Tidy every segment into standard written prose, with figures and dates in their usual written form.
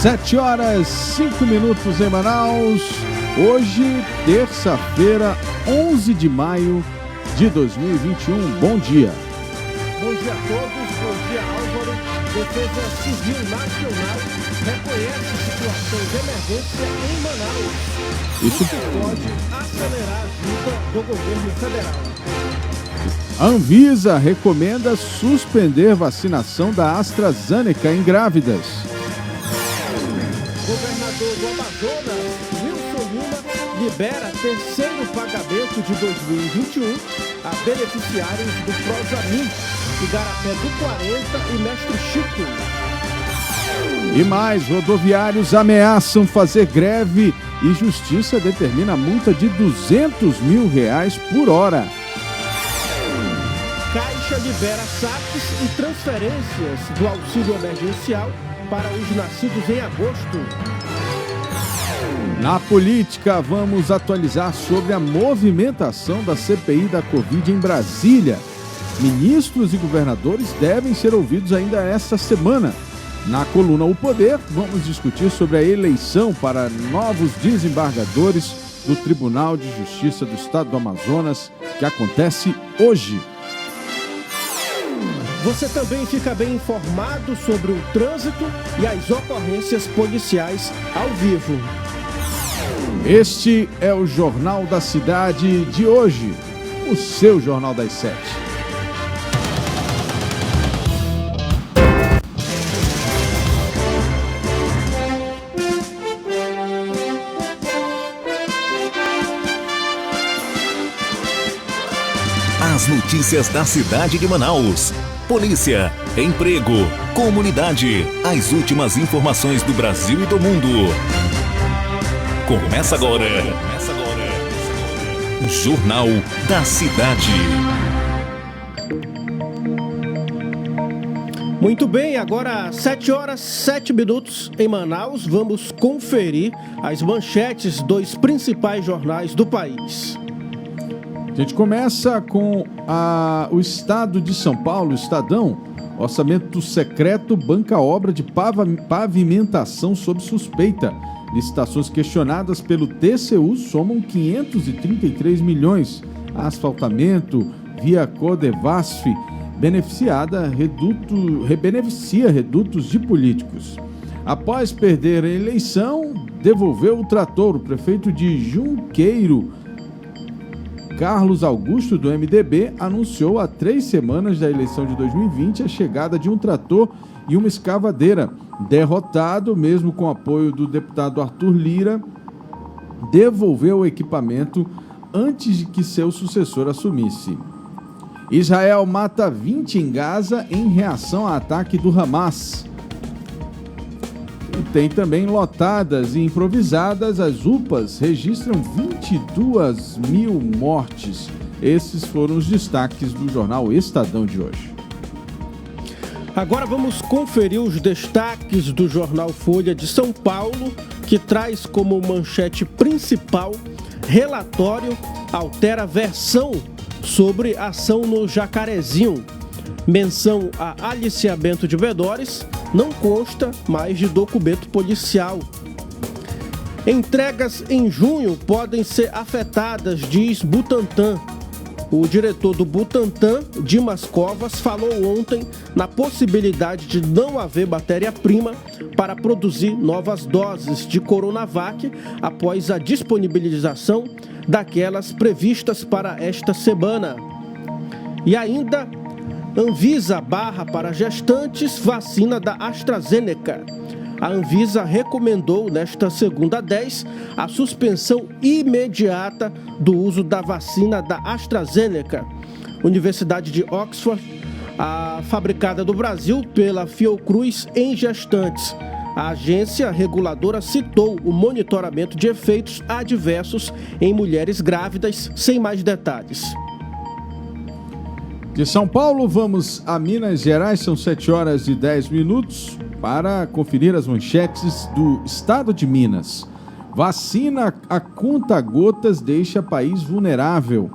7h05 em Manaus. Hoje, terça-feira, 11 de maio de 2021. Bom dia. Bom dia a todos. Bom dia, Álvaro. Defesa Civil Nacional reconhece situação de emergência em Manaus. Isso pode acelerar a ajuda do governo federal. A Anvisa recomenda suspender vacinação da AstraZeneca em grávidas. Governador do Amazonas, Wilson Lima, libera terceiro pagamento de 2021 a beneficiários do Prosamin, Igarapé do 40 e Mestre Chico. E mais, rodoviários ameaçam fazer greve e Justiça determina multa de R$200 mil por hora. Caixa libera saques e transferências do auxílio emergencial para os nascidos em agosto. Na política, vamos atualizar sobre a movimentação da CPI da Covid em Brasília. Ministros e governadores devem ser ouvidos ainda esta semana. Na coluna O Poder, vamos discutir sobre a eleição para novos desembargadores do Tribunal de Justiça do Estado do Amazonas, que acontece hoje. Você também fica bem informado sobre o trânsito e as ocorrências policiais ao vivo. Este é o Jornal da Cidade de hoje, o seu Jornal das 7. As notícias da cidade de Manaus. Polícia, emprego, comunidade, as últimas informações do Brasil e do mundo. Começa agora. Jornal da Cidade. Muito bem, agora 7h07 em Manaus. Vamos conferir as manchetes dos principais jornais do país. A gente começa com o Estado de São Paulo, Estadão. Orçamento secreto banca obra de pavimentação sob suspeita. Licitações questionadas pelo TCU somam 533 milhões. Asfaltamento via Codevasf beneficia redutos de políticos. Após perder a eleição, devolveu o trator. O prefeito de Junqueiro, Carlos Augusto, do MDB, anunciou há 3 semanas da eleição de 2020 a chegada de um trator e uma escavadeira. Derrotado, mesmo com apoio do deputado Arthur Lira, devolveu o equipamento antes de que seu sucessor assumisse. Israel mata 20 em Gaza em reação ao ataque do Hamas. E tem também lotadas e improvisadas, as UPAs registram 22 mil mortes. Esses foram os destaques do jornal Estadão de hoje. Agora vamos conferir os destaques do jornal Folha de São Paulo, que traz como manchete principal: relatório altera versão sobre ação no Jacarezinho. Menção a aliciamento de bedores não consta mais de documento policial. Entregas em junho podem ser afetadas, diz Butantan. O diretor do Butantan, Dimas Covas, falou ontem na possibilidade de não haver matéria-prima para produzir novas doses de Coronavac após a disponibilização daquelas previstas para esta semana. E ainda, Anvisa barra para gestantes vacina da AstraZeneca. A Anvisa recomendou nesta segunda 10 a suspensão imediata do uso da vacina da AstraZeneca. Universidade de Oxford, a fabricada do Brasil pela Fiocruz em gestantes. A agência reguladora citou o monitoramento de efeitos adversos em mulheres grávidas, sem mais detalhes. De São Paulo, vamos a Minas Gerais, são 7h10 para conferir as manchetes do estado de Minas. Vacina a conta-gotas deixa país vulnerável.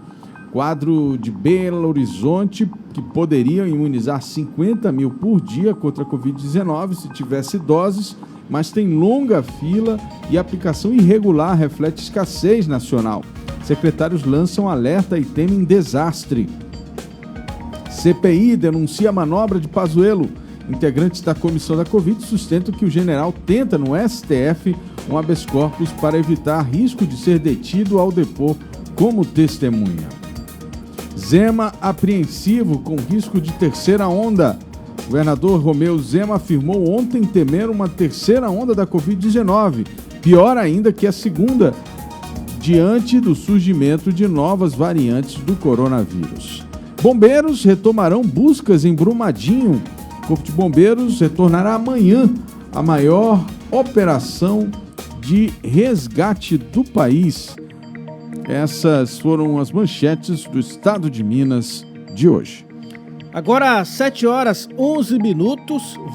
Quadro de Belo Horizonte que poderiam imunizar 50 mil por dia contra a Covid-19 se tivesse doses, mas tem longa fila e aplicação irregular reflete escassez nacional. Secretários lançam alerta e temem desastre. CPI denuncia a manobra de Pazuello. Integrantes da comissão da Covid sustentam que o general tenta no STF um habeas corpus para evitar risco de ser detido ao depor como testemunha. Zema apreensivo com risco de terceira onda. O governador Romeu Zema afirmou ontem temer uma terceira onda da Covid-19, pior ainda que a segunda, diante do surgimento de novas variantes do coronavírus. Bombeiros retomarão buscas em Brumadinho. O Corpo de Bombeiros retornará amanhã a maior operação de resgate do país. Essas foram as manchetes do Estado de Minas de hoje. Agora, às 7h11,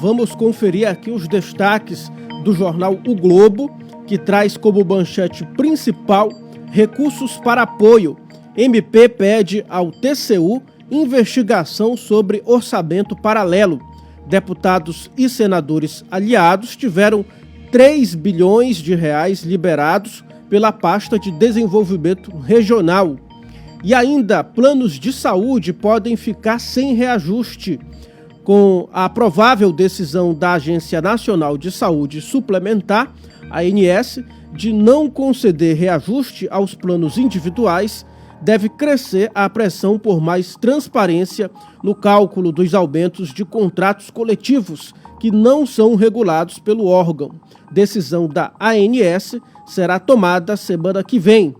vamos conferir aqui os destaques do jornal O Globo, que traz como manchete principal recursos para apoio. MP pede ao TCU investigação sobre orçamento paralelo. Deputados e senadores aliados tiveram 3 bilhões de reais liberados pela pasta de desenvolvimento regional. E ainda, planos de saúde podem ficar sem reajuste. Com a provável decisão da Agência Nacional de Saúde Suplementar, ANS, de não conceder reajuste aos planos individuais, deve crescer a pressão por mais transparência no cálculo dos aumentos de contratos coletivos que não são regulados pelo órgão. Decisão da ANS será tomada semana que vem.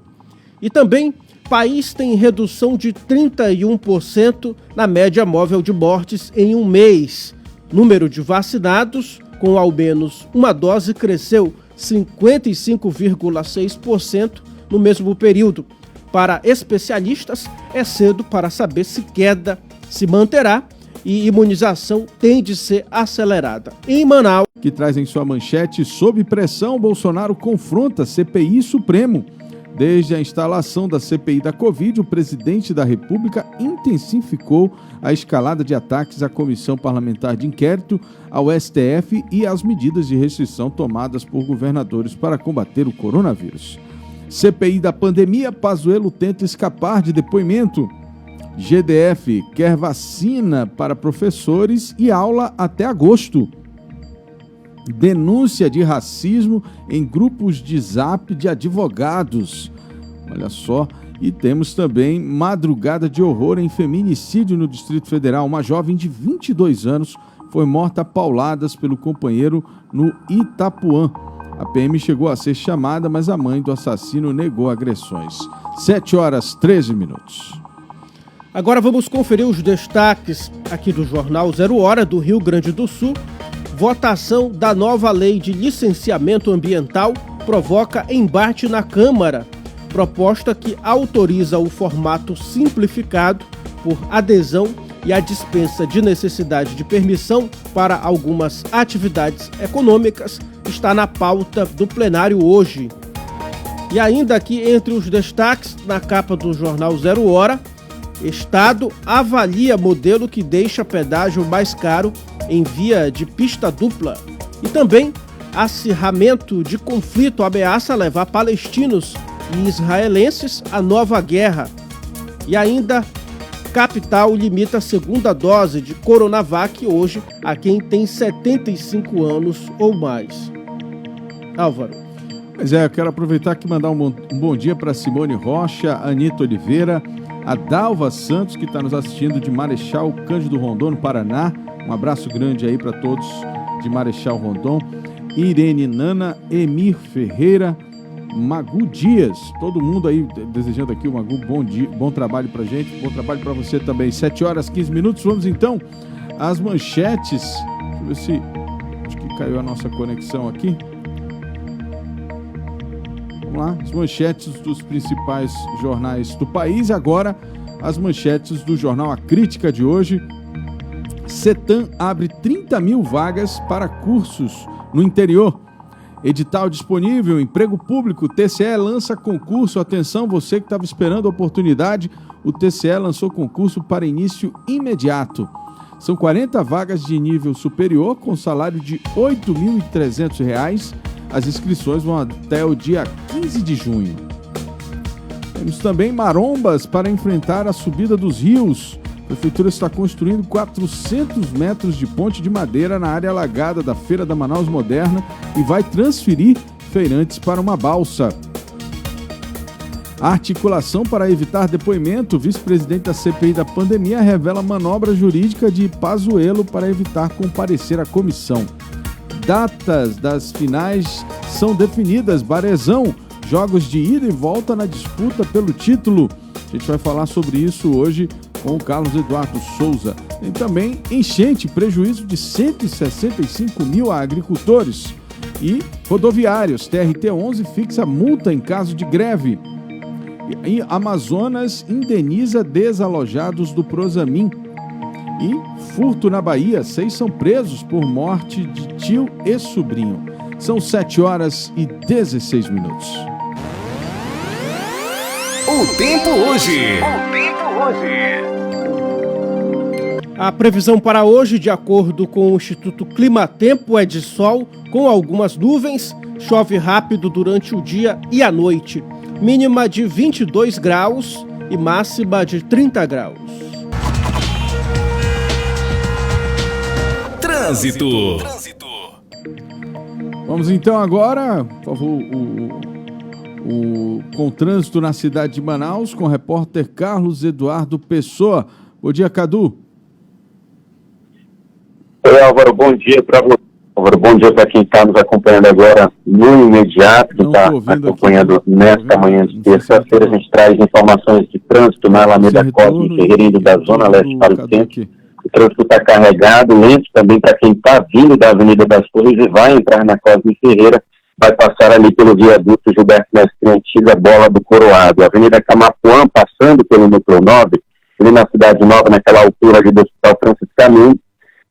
E também, país tem redução de 31% na média móvel de mortes em um mês. Número de vacinados com ao menos uma dose cresceu 55,6% no mesmo período. Para especialistas, é cedo para saber se queda se manterá e imunização tem de ser acelerada. Em Manaus, que traz em sua manchete, sob pressão, Bolsonaro confronta CPI e Supremo. Desde a instalação da CPI da Covid, o presidente da República intensificou a escalada de ataques à Comissão Parlamentar de Inquérito, ao STF e às medidas de restrição tomadas por governadores para combater o coronavírus. CPI da pandemia, Pazuello tenta escapar de depoimento. GDF quer vacina para professores e aula até agosto. Denúncia de racismo em grupos de zap de advogados. Olha só. E temos também madrugada de horror em feminicídio no Distrito Federal. Uma jovem de 22 anos foi morta a pauladas pelo companheiro no Itapuã. A PM chegou a ser chamada, mas a mãe do assassino negou agressões. 7h13. Agora vamos conferir os destaques aqui do Jornal 0 Hora do Rio Grande do Sul. Votação da nova lei de licenciamento ambiental provoca embate na Câmara. Proposta que autoriza o formato simplificado por adesão e a dispensa de necessidade de permissão para algumas atividades econômicas está na pauta do plenário hoje. E ainda aqui entre os destaques, na capa do Jornal 0 Hora, Estado avalia modelo que deixa pedágio mais caro em via de pista dupla. E também, acirramento de conflito ameaça levar palestinos e israelenses à nova guerra. E ainda, capital limita a segunda dose de Coronavac hoje a quem tem 75 anos ou mais. Álvaro. Pois é, eu quero aproveitar aqui e mandar um bom dia para Simone Rocha, Anita Oliveira, a Dalva Santos, que está nos assistindo de Marechal Cândido Rondon, no Paraná. Um abraço grande aí para todos de Marechal Rondon. Irene Nana, Emir Ferreira, Magu Dias, todo mundo aí desejando aqui, Magu, bom dia, bom trabalho pra gente, bom trabalho para você também. 7h15. Vamos então às manchetes. Deixa eu ver se acho que caiu a nossa conexão aqui. Vamos lá, as manchetes dos principais jornais do país. Agora, as manchetes do jornal A Crítica de hoje. Cetam abre 30 mil vagas para cursos no interior. Edital disponível, emprego público, TCE lança concurso. Atenção, você que estava esperando a oportunidade, o TCE lançou concurso para início imediato. São 40 vagas de nível superior com salário de R$ 8.300. As inscrições vão até o dia 15 de junho. Temos também marombas para enfrentar a subida dos rios. A Prefeitura está construindo 400 metros de ponte de madeira na área alagada da Feira da Manaus Moderna e vai transferir feirantes para uma balsa. A articulação para evitar depoimento, o vice-presidente da CPI da pandemia revela manobra jurídica de Pazuello para evitar comparecer à comissão. Datas das finais são definidas. Barezão, jogos de ida e volta na disputa pelo título. A gente vai falar sobre isso hoje com o Carlos Eduardo Souza. Tem também enchente, prejuízo de 165 mil a agricultores. E rodoviários, TRT-11 fixa multa em caso de greve. E Amazonas indeniza desalojados do Prosamin. E furto na Bahia, 6 são presos por morte de tio e sobrinho. São 7h16. O tempo hoje. A previsão para hoje, de acordo com o Instituto Climatempo, é de sol com algumas nuvens, chove rápido durante o dia e a noite. Mínima de 22 graus e máxima de 30 graus. Trânsito. Vamos então agora, por favor, com o trânsito na cidade de Manaus, com o repórter Carlos Eduardo Pessoa. Bom dia, Cadu. Oi, Álvaro, bom dia para você. Álvaro, bom dia para quem está nos acompanhando agora no imediato, que está acompanhando aqui, nesta manhã de terça-feira. A gente traz informações de trânsito na Alameda Cosme Ferreira, da Zona Leste para o centro. O trânsito está carregado, lento também para quem está vindo da Avenida das Torres e vai entrar na Cosme Ferreira, vai passar ali pelo viaduto Gilberto Mestre, antiga Bola do Coroado. A Avenida Camapuã, passando pelo Núcleo 9, ali na Cidade Nova, naquela altura ali do Hospital Franciscano. O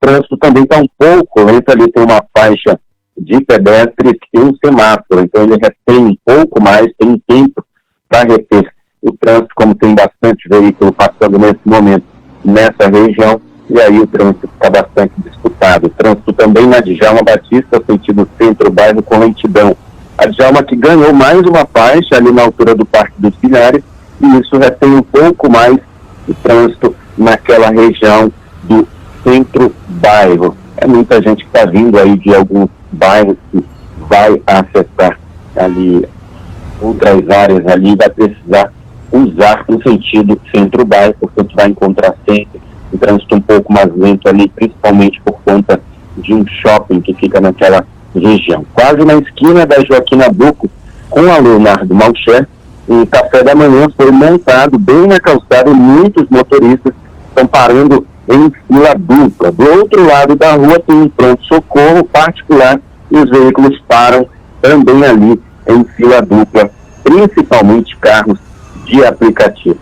trânsito também está um pouco lento, ali tem uma faixa de pedestres e um semáforo, então ele retém um pouco mais, tem tempo para reter o trânsito, como tem bastante veículo passando nesse momento nessa região, e aí o trânsito está bastante disputado. O trânsito também na Djalma Batista, sentido centro-bairro, com lentidão. A Djalma que ganhou mais uma faixa ali na altura do Parque dos Pilhares, e isso retém um pouco mais o trânsito naquela região do centro-bairro. É muita gente que está vindo aí de alguns bairros que vai acessar ali outras áreas ali, vai precisar usar o sentido centro-bairro, porque você vai encontrar sempre um trânsito um pouco mais lento ali, principalmente por conta de um shopping que fica naquela região. Quase na esquina da Joaquim Nabuco, com a Leonardo Malcher, um café da manhã foi montado bem na calçada e muitos motoristas estão parando em fila dupla. Do outro lado da rua tem um pronto-socorro particular e os veículos param também ali em fila dupla, principalmente carros de aplicativo.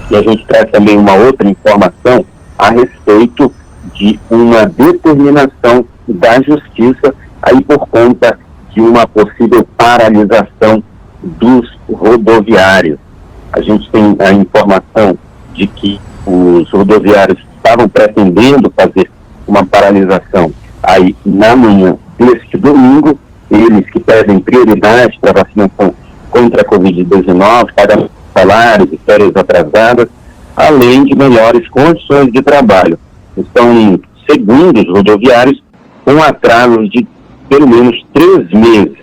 E a gente traz também uma outra informação a respeito de uma determinação da Justiça aí por conta de uma possível paralisação dos rodoviários. A gente tem a informação de que os rodoviários estavam pretendendo fazer uma paralisação aí na manhã deste domingo, eles que pedem prioridade para a vacinação contra a Covid-19, pagamento de salários e férias atrasadas, além de melhores condições de trabalho. Estão, segundo os rodoviários, com atrasos de pelo menos 3 meses.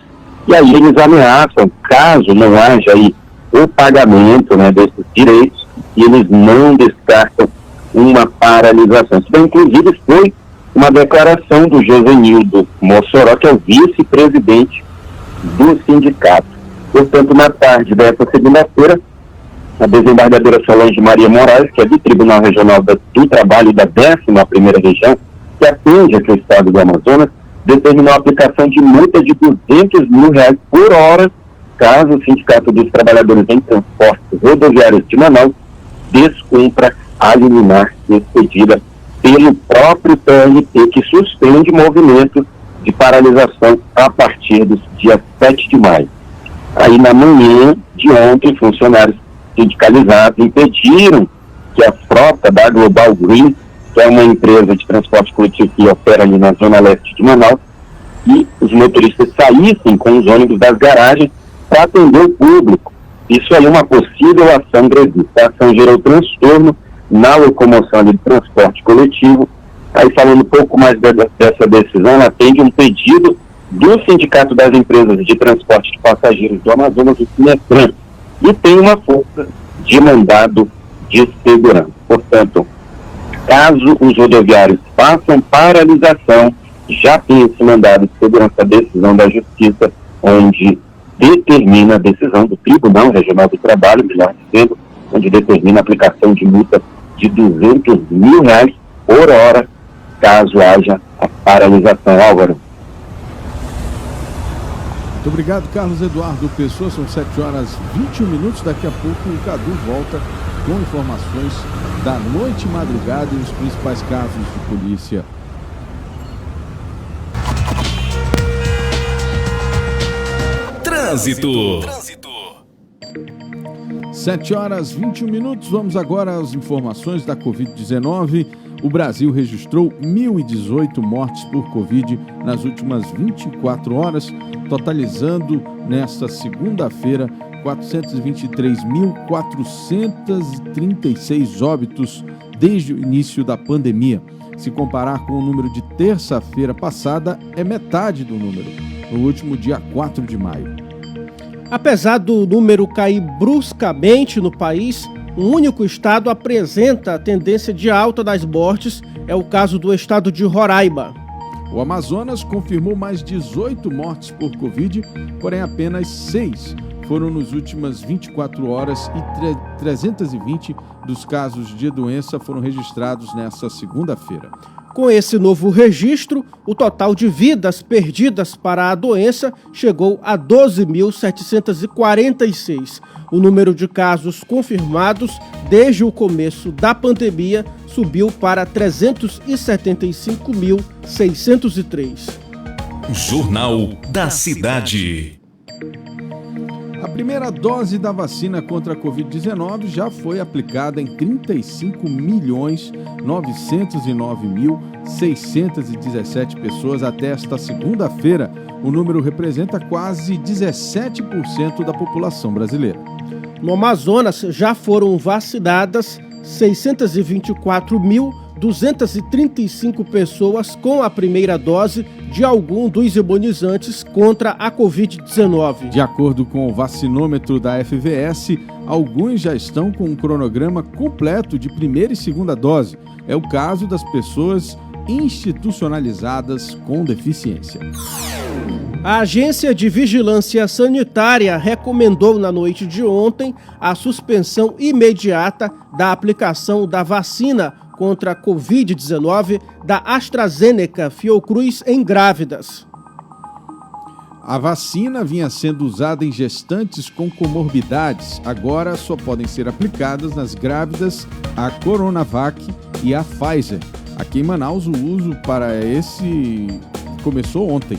E aí eles ameaçam, caso não haja aí o pagamento, né, desses direitos, e eles não descartam uma paralisação. Isso daí, inclusive, foi uma declaração do Josenildo Mossoró, que é o vice-presidente do sindicato. Portanto, na tarde dessa segunda-feira, a desembargadora Solange Maria Moraes, que é do Tribunal Regional do Trabalho da 11ª Região, que atende aqui o estado do Amazonas, determinou a aplicação de multa de R$200 mil por hora, caso o Sindicato dos Trabalhadores em Transportes Rodoviários de Manaus descumpra a liminar expedida pelo próprio TRT, que suspende movimentos de paralisação a partir do dia 7 de maio. Aí, na manhã de ontem, funcionários sindicalizados impediram que a frota da Global Green, que é uma empresa de transporte coletivo que opera ali na zona leste de Manaus, e os motoristas saíssem com os ônibus das garagens para atender o público. Isso aí é uma possível ação grevista. A ação gerou transtorno na locomoção ali de transporte coletivo. Aí, falando um pouco mais dessa decisão, ela atende um pedido do Sindicato das Empresas de Transporte de Passageiros do Amazonas, o Sinetran, e tem uma força de mandado de segurança. Portanto, caso os rodoviários façam paralisação, já tem esse mandado de segurança, a decisão da Justiça, onde determina a decisão do Tribunal Regional do Trabalho, melhor dizendo, onde determina a aplicação de multa de R$200 mil por hora, caso haja a paralisação. Álvaro. Muito obrigado, Carlos Eduardo Pessoa. São 7h21. Daqui a pouco o Cadu volta com informações da noite e madrugada e os principais casos de polícia. Trânsito. 7h21. Vamos agora às informações da Covid-19. O Brasil registrou 1.018 mortes por Covid nas últimas 24 horas, totalizando nesta segunda-feira 423.436 óbitos desde o início da pandemia. Se comparar com o número de terça-feira passada, é metade do número, no último dia 4 de maio. Apesar do número cair bruscamente no país, um único estado apresenta a tendência de alta das mortes, é o caso do estado de Roraima. O Amazonas confirmou mais 18 mortes por Covid, porém apenas 6 foram nas últimas 24 horas e 320 dos casos de doença foram registrados nesta segunda-feira. Com esse novo registro, o total de vidas perdidas para a doença chegou a 12.746. O número de casos confirmados desde o começo da pandemia subiu para 375.603. Jornal da Cidade. A primeira dose da vacina contra a Covid-19 já foi aplicada em 35.909.617 pessoas até esta segunda-feira. O número representa quase 17% da população brasileira. No Amazonas já foram vacinadas 624.235 pessoas com a primeira dose de algum dos imunizantes contra a Covid-19. De acordo com o vacinômetro da FVS, alguns já estão com um cronograma completo de primeira e segunda dose. É o caso das pessoas institucionalizadas com deficiência. A Agência de Vigilância Sanitária recomendou na noite de ontem a suspensão imediata da aplicação da vacina contra a Covid-19 da AstraZeneca Fiocruz em grávidas. A vacina vinha sendo usada em gestantes com comorbidades. Agora só podem ser aplicadas nas grávidas a Coronavac e a Pfizer. Aqui em Manaus, o uso para esse começou ontem.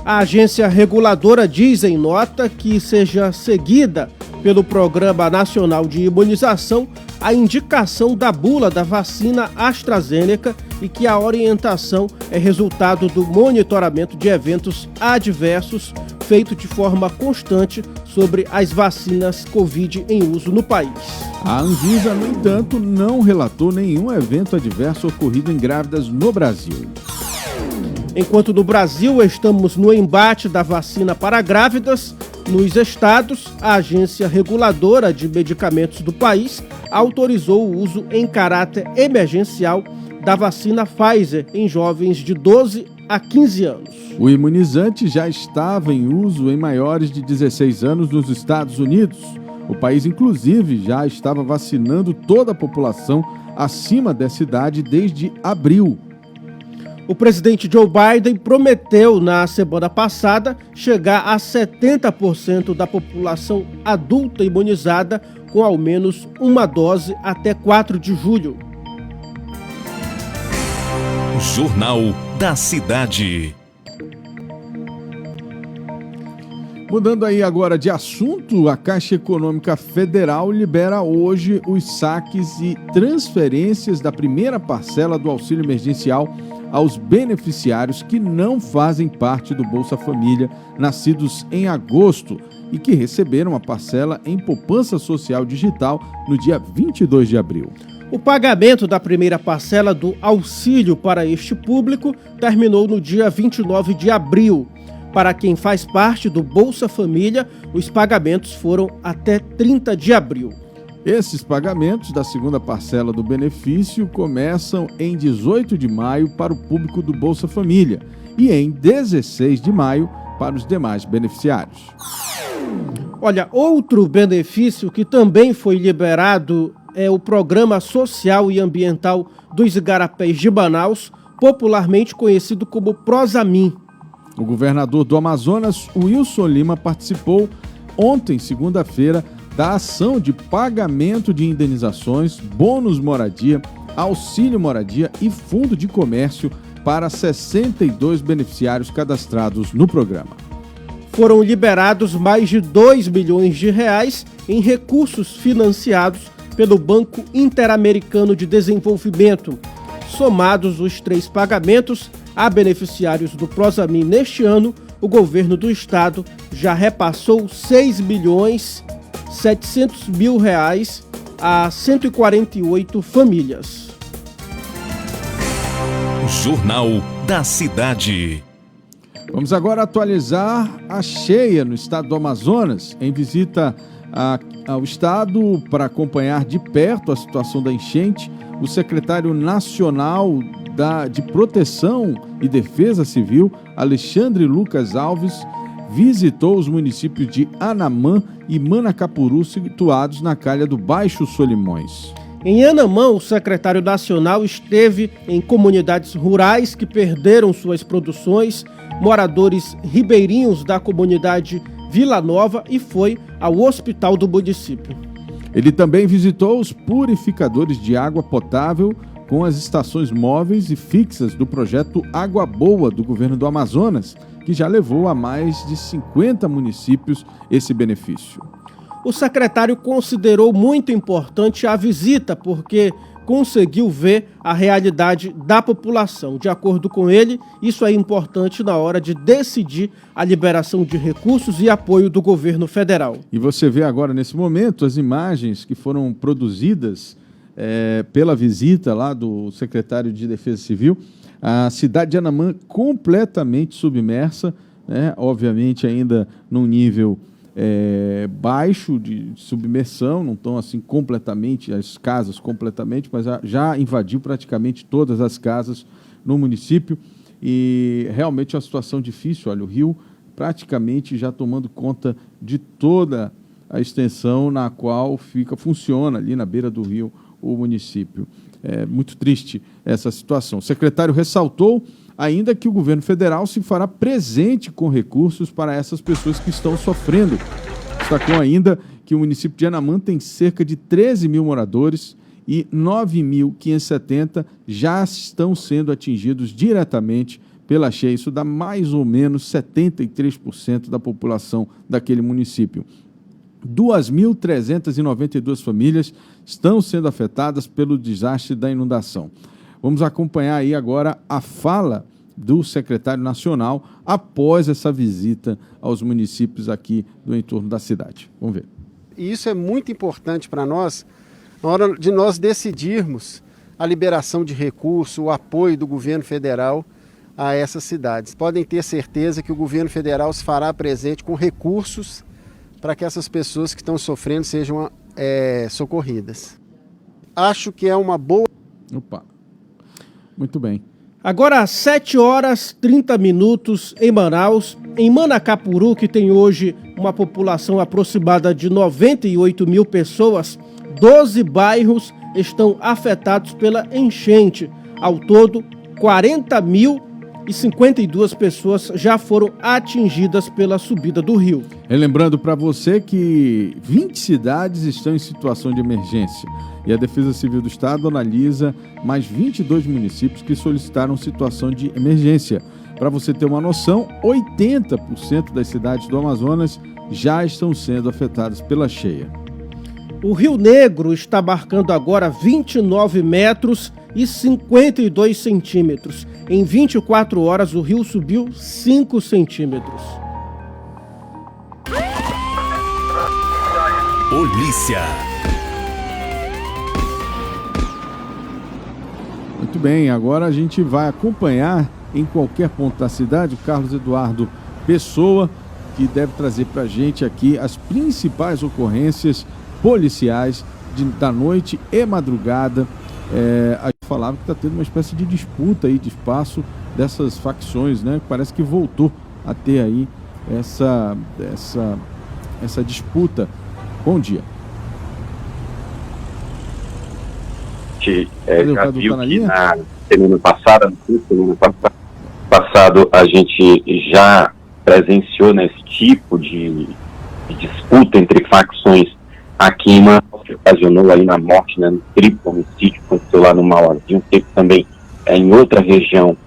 A agência reguladora diz em nota que seja seguida pelo Programa Nacional de Imunização a indicação da bula da vacina AstraZeneca e que a orientação é resultado do monitoramento de eventos adversos feito de forma constante sobre as vacinas Covid em uso no país. A Anvisa, no entanto, não relatou nenhum evento adverso ocorrido em grávidas no Brasil. Enquanto no Brasil estamos no embate da vacina para grávidas, nos estados, a Agência Reguladora de Medicamentos do país autorizou o uso em caráter emergencial da vacina Pfizer em jovens de 12 a 15 anos. O imunizante já estava em uso em maiores de 16 anos nos Estados Unidos. O país, inclusive, já estava vacinando toda a população acima dessa idade desde abril. O presidente Joe Biden prometeu na semana passada chegar a 70% da população adulta imunizada com ao menos uma dose até 4 de julho. Jornal da Cidade. Mudando aí agora de assunto, a Caixa Econômica Federal libera hoje os saques e transferências da primeira parcela do auxílio emergencial aos beneficiários que não fazem parte do Bolsa Família, nascidos em agosto e que receberam a parcela em poupança social digital no dia 22 de abril. O pagamento da primeira parcela do auxílio para este público terminou no dia 29 de abril. Para quem faz parte do Bolsa Família, os pagamentos foram até 30 de abril. Esses pagamentos da segunda parcela do benefício começam em 18 de maio para o público do Bolsa Família e em 16 de maio para os demais beneficiários. Olha, outro benefício que também foi liberado é o Programa Social e Ambiental dos Igarapés de Manaus, popularmente conhecido como Prosamin. O governador do Amazonas, Wilson Lima, participou ontem, segunda-feira, da ação de pagamento de indenizações, bônus moradia, auxílio moradia e fundo de comércio para 62 beneficiários cadastrados no programa. Foram liberados mais de 2 milhões de reais em recursos financiados pelo Banco Interamericano de Desenvolvimento. Somados os 3 pagamentos a beneficiários do Prosamin neste ano, o governo do estado já repassou 6 milhões 700 mil reais a 148 famílias. Jornal da Cidade. Vamos agora atualizar a cheia no estado do Amazonas. Em visita ao estado para acompanhar de perto a situação da enchente, o secretário nacional de Proteção e Defesa Civil, Alexandre Lucas Alves, visitou os municípios de Anamã e Manacapuru, situados na calha do Baixo Solimões. Em Anamã, o secretário nacional esteve em comunidades rurais que perderam suas produções, moradores ribeirinhos da comunidade Vila Nova e foi ao hospital do município. Ele também visitou os purificadores de água potável com as estações móveis e fixas do projeto Água Boa do governo do Amazonas, que já levou a mais de 50 municípios esse benefício. O secretário considerou muito importante a visita porque conseguiu ver a realidade da população. De acordo com ele, isso é importante na hora de decidir a liberação de recursos e apoio do governo federal. E você vê agora, nesse momento, as imagens que foram produzidas pela visita lá do secretário de Defesa Civil, a cidade de Anamã completamente submersa, né? Obviamente ainda num nível baixo de submersão, não estão assim completamente, as casas completamente, mas já invadiu praticamente todas as casas no município e realmente é uma situação difícil. Olha, o rio praticamente já tomando conta de toda a extensão na qual funciona ali na beira do rio o município. É muito triste essa situação. O secretário ressaltou ainda que o governo federal se fará presente com recursos para essas pessoas que estão sofrendo. Destacou ainda que o município de Anamã tem cerca de 13 mil moradores e 9.570 já estão sendo atingidos diretamente pela cheia. Isso dá mais ou menos 73% da população daquele município. 2.392 famílias estão sendo afetadas pelo desastre da inundação. Vamos acompanhar aí agora a fala do secretário nacional após essa visita aos municípios aqui do entorno da cidade. Vamos ver. E isso é muito importante para nós, na hora de nós decidirmos a liberação de recursos, o apoio do governo federal a essas cidades. Podem ter certeza que o governo federal se fará presente com recursos para que essas pessoas que estão sofrendo sejam socorridas. Acho que é uma boa... Opa, muito bem. Agora às 7h30 em Manaus, em Manacapuru, que tem hoje uma população aproximada de 98 mil pessoas, 12 bairros estão afetados pela enchente. Ao todo, 40.052 pessoas já foram atingidas pela subida do rio. Lembrando para você que 20 cidades estão em situação de emergência e a Defesa Civil do Estado analisa mais 22 municípios que solicitaram situação de emergência. Para você ter uma noção, 80% das cidades do Amazonas já estão sendo afetadas pela cheia. O Rio Negro está marcando agora 29 metros e 52 centímetros. Em 24 horas, o rio subiu 5 centímetros. Polícia. Muito bem, agora a gente vai acompanhar em qualquer ponto da cidade o Carlos Eduardo Pessoa, que deve trazer para a gente aqui as principais ocorrências policiais da noite e madrugada. A gente falava que está tendo uma espécie de disputa aí de espaço dessas facções, né? Parece que voltou a ter aí essa disputa. Bom dia. Já viu que na semana passado a gente já presenciou nesse tipo de disputa entre facções aqui em Manaus, que ocasionou aí na morte, né, no triplo homicídio que aconteceu lá no Mauazinho. Teve também em outra região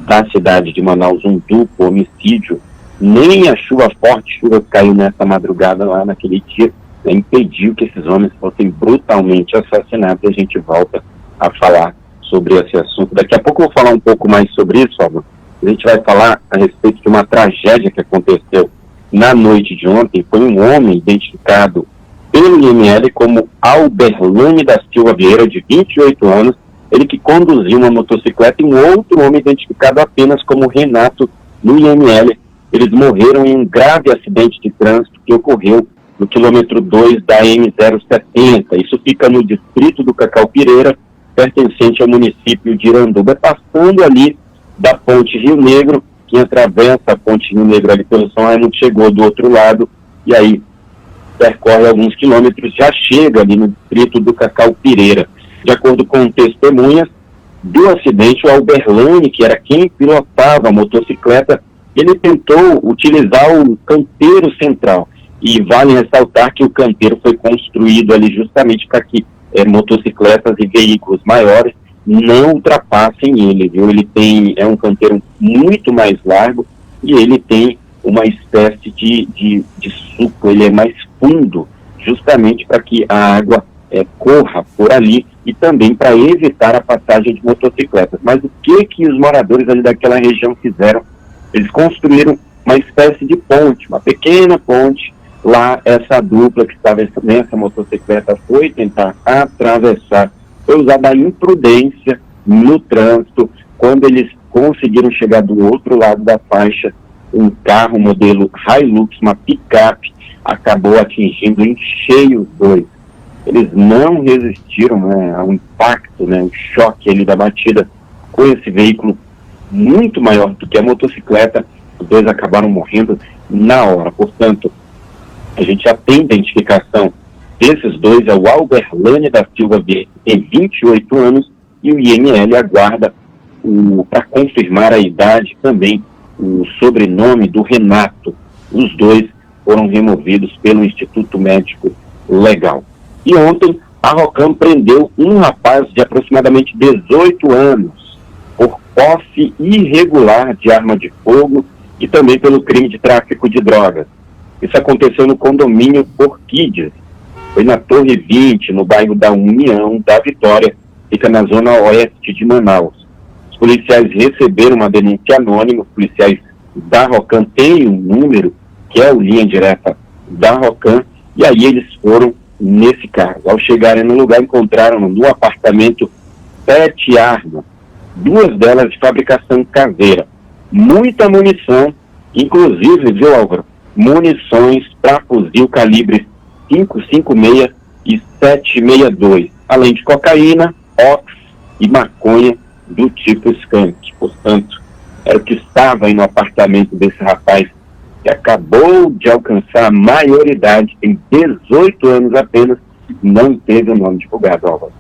da cidade de Manaus um duplo homicídio. Nem a chuva forte, chuva que caiu nessa madrugada lá naquele dia, impediu que esses homens fossem brutalmente assassinados. A gente volta a falar sobre esse assunto. Daqui a pouco eu vou falar um pouco mais sobre isso, Álvaro. A gente vai falar a respeito de uma tragédia que aconteceu na noite de ontem. Foi um homem identificado pelo IML como Alberlane da Silva Vieira, de 28 anos, ele que conduziu uma motocicleta, e um outro homem identificado apenas como Renato no IML. Eles morreram em um grave acidente de trânsito que ocorreu no quilômetro 2 da M070. Isso fica no distrito do Cacau-Pireira, pertencente ao município de Iranduba, passando ali da Ponte Rio Negro. Quem atravessa a Ponte Rio Negro ali pelo São Raimundo chegou do outro lado, e aí percorre alguns quilômetros, já chega ali no distrito do Cacau-Pireira. De acordo com testemunhas do acidente, o Alberlane, que era quem pilotava a motocicleta, ele tentou utilizar o canteiro central. E vale ressaltar que o canteiro foi construído ali justamente para que motocicletas e veículos maiores não ultrapassem ele, viu? Ele é um canteiro muito mais largo e ele tem uma espécie de suco, ele é mais fundo, justamente para que a água corra por ali e também para evitar a passagem de motocicletas. Mas o que os moradores ali daquela região fizeram? Eles construíram uma espécie de ponte, uma pequena ponte. Lá, essa dupla que estava nessa motocicleta foi tentar atravessar. Foi usada a imprudência no trânsito. Quando eles conseguiram chegar do outro lado da faixa, um carro modelo Hilux, uma picape, acabou atingindo em cheio os dois. Eles não resistiram, né, ao impacto, né, o choque ali da batida com esse veículo muito maior do que a motocicleta. Os dois acabaram morrendo na hora. Portanto, a gente já tem identificação desses dois. É o Alberlane da Silva Vieira, tem 28 anos, e o IML aguarda para confirmar a idade, também o sobrenome do Renato. Os dois foram removidos pelo Instituto Médico Legal. E ontem, a Rocam prendeu um rapaz de aproximadamente 18 anos por posse irregular de arma de fogo e também pelo crime de tráfico de drogas. Isso aconteceu no condomínio Orquídeas. Foi na Torre 20, no bairro da União da Vitória, fica na zona oeste de Manaus. Os policiais receberam uma denúncia anônima. Os policiais da Rocam têm um número, que é o linha direta da Rocam, e aí eles foram nesse carro. Ao chegarem no lugar, encontraram no apartamento 7 armas, 2 delas de fabricação caseira, muita munição, inclusive, viu, Álvaro, munições para fuzil calibre 5.56 e 7.62, além de cocaína, ox e maconha do tipo skunk. Portanto, era o que estava aí no apartamento desse rapaz, que acabou de alcançar a maioridade, tem 18 anos apenas, não teve o nome divulgado, Álvaro.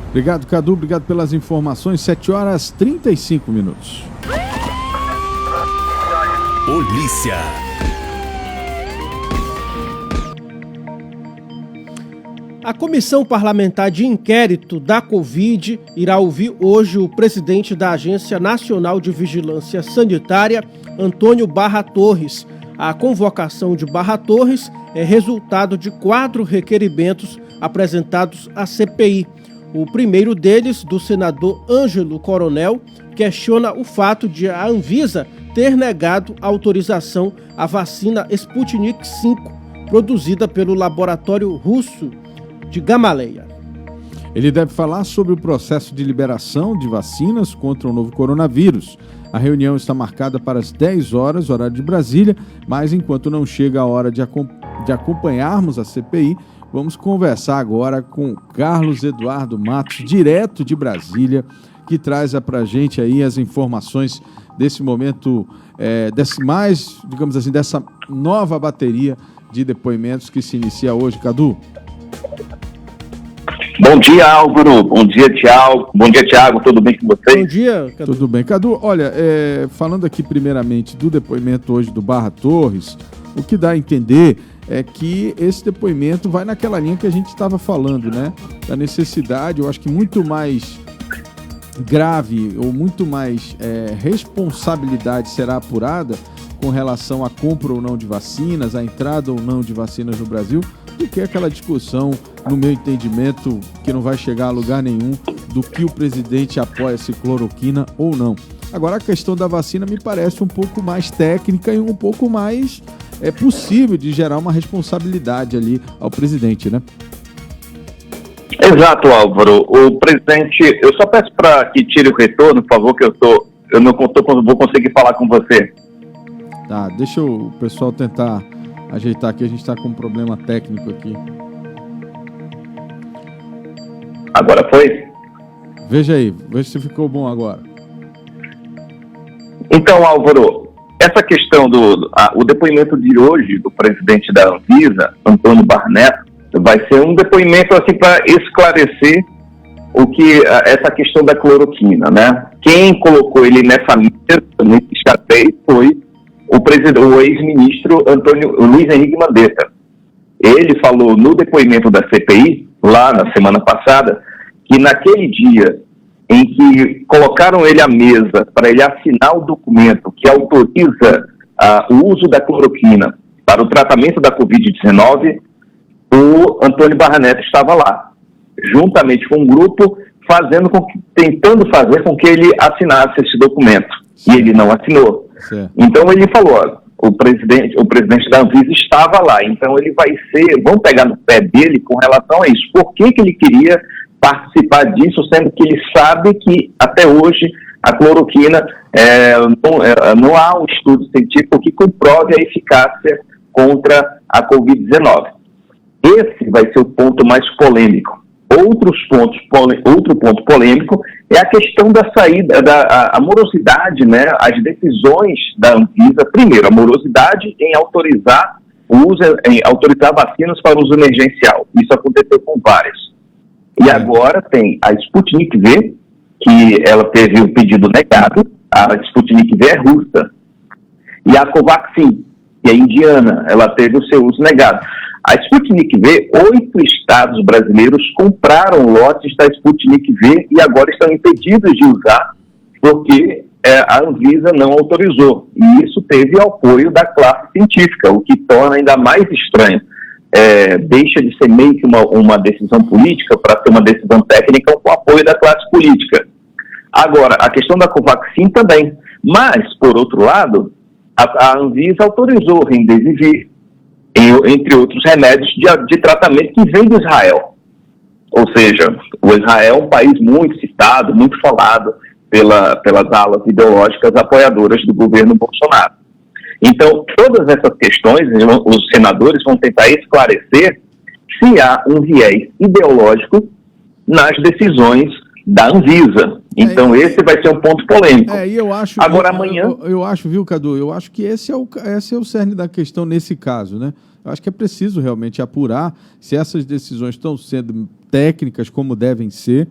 Obrigado, Cadu, obrigado pelas informações. 7h35. Polícia. A Comissão Parlamentar de Inquérito da Covid irá ouvir hoje o presidente da Agência Nacional de Vigilância Sanitária, Antônio Barra Torres. A convocação de Barra Torres é resultado de 4 requerimentos apresentados à CPI. O primeiro deles, do senador Ângelo Coronel, questiona o fato de a Anvisa ter negado autorização à vacina Sputnik V, produzida pelo laboratório russo de Gamaleya. Ele deve falar sobre o processo de liberação de vacinas contra o novo coronavírus. A reunião está marcada para as 10 horas, horário de Brasília, mas enquanto não chega a hora de acompanharmos a CPI, vamos conversar agora com Carlos Eduardo Matos, direto de Brasília, que traz para a gente aí as informações desse momento, dessa nova bateria de depoimentos que se inicia hoje. Cadu. Bom dia, Álvaro. Bom dia, Tiago. Bom dia, Tiago. Tudo bem com vocês? Bom dia, Cadu. Tudo bem. Cadu, olha, falando aqui primeiramente do depoimento hoje do Barra Torres, o que dá a entender é que esse depoimento vai naquela linha que a gente estava falando, né? Da necessidade, eu acho que muito mais grave ou muito mais responsabilidade será apurada com relação à compra ou não de vacinas, à entrada ou não de vacinas no Brasil, do que aquela discussão, no meu entendimento, que não vai chegar a lugar nenhum, do que o presidente apoia-se cloroquina ou não. Agora, a questão da vacina me parece um pouco mais técnica e um pouco mais possível de gerar uma responsabilidade ali ao presidente, né? Exato, Álvaro. O presidente, eu só peço para que tire o retorno, por favor, que eu não vou conseguir falar com você. Tá, deixa o pessoal tentar ajeitar aqui, a gente está com um problema técnico aqui. Agora foi? Veja aí, veja se ficou bom agora. Então, Álvaro, essa questão o depoimento de hoje do presidente da Anvisa, Antônio Barra Neto, vai ser um depoimento assim para esclarecer essa questão da cloroquina, né? Quem colocou ele nessa mesa, nesse xadrez, foi o ex-ministro Luiz Henrique Mandetta. Ele falou no depoimento da CPI, lá na semana passada, que naquele dia em que colocaram ele à mesa para ele assinar o documento que autoriza o uso da cloroquina para o tratamento da Covid-19, o Antônio Barra Neto estava lá, juntamente com um grupo, tentando fazer com que ele assinasse esse documento. E ele não assinou. Certo. Então ele falou, o presidente da Anvisa estava lá, então ele vão pegar no pé dele com relação a isso. Por que ele queria participar disso, sendo que ele sabe que até hoje a cloroquina, não há um estudo científico que comprove a eficácia contra a Covid-19. Esse vai ser o ponto mais polêmico. Outro ponto polêmico é a questão da saída, a morosidade, né? As decisões da Anvisa, primeiro, a morosidade em autorizar vacinas para uso emergencial. Isso aconteceu com várias. E agora tem a Sputnik V, que ela teve o pedido negado. A Sputnik V é russa. E a Covaxin, que é indiana, ela teve o seu uso negado. A Sputnik V, 8 estados brasileiros compraram lotes da Sputnik V e agora estão impedidos de usar porque a Anvisa não autorizou. E isso teve o apoio da classe científica, o que torna ainda mais estranho. Deixa de ser meio que uma decisão política para ser uma decisão técnica com o apoio da classe política. Agora, a questão da Covaxin também. Mas, por outro lado, a Anvisa autorizou o Remdesivir, entre outros remédios de tratamento que vem do Israel. Ou seja, o Israel é um país muito citado, muito falado pelas alas ideológicas apoiadoras do governo Bolsonaro. Então, todas essas questões, os senadores vão tentar esclarecer se há um viés ideológico nas decisões da Anvisa. Então, esse vai ser um ponto polêmico. E eu acho, agora, amanhã... Eu acho, viu, Cadu? Eu acho que esse é o cerne da questão nesse caso, né? Eu acho que é preciso realmente apurar se essas decisões estão sendo técnicas como devem ser,